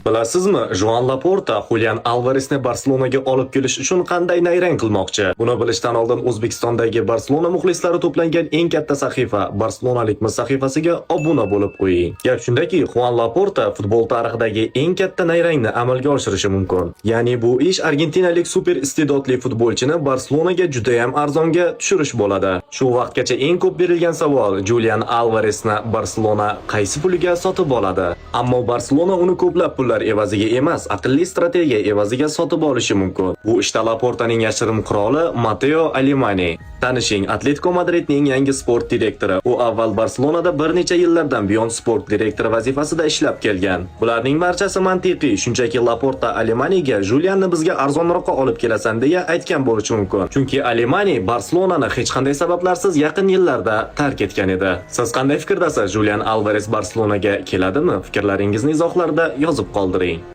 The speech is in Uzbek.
Bilasizmi, Joan Laporta Julian Alvaresni Barselonaga olib kelish uchun qanday nayrang qilmoqchi? Buni bilishdan oldin O'zbekistondagi Barselona muxlislari to'plangan eng katta sahifa Barselonalikmiz sahifasiga obuna bo'lib qo'ying. Gap shundaki, Juan Laporta futbol tarixidagi eng katta nayrangni amalga oshirishi mumkin. Ya'ni bu ish argentinalik super iste'dodli futbolchini Barselonaga juda ham arzonga tushirish bo'ladi. Shu vaqtgacha eng ko'p berilgan savol: Julian Alvaresni Barselona qaysi puliga sotib oladi? Ammo Barselona uni ko'plab pullar evaziga emas, aqlli strategiya evaziga sotib olishi mumkin. Bu ishda Laportaning yashirin qiroli Matteo Alemani. Tanishing, Atletico Madridning yangi sport direktori. U avval Barselonada bir necha yillardan buyon sport direktori vazifasida ishlab kelgan. Bularning barchasi mantiqiy, shunchaki Laporta Alemaniga Julianni bizga arzonroqqa olib kelasan deya aytgan bo'lishi mumkin. Chunki Alemani Barselonani hech qanday sabablarsiz yaqin yillarda tark etgan edi. Siz qanday fikrdasiz? Julian Alvares Barselonaga keladimi? Fikrlaringizni izohlarda yozib qoldiring.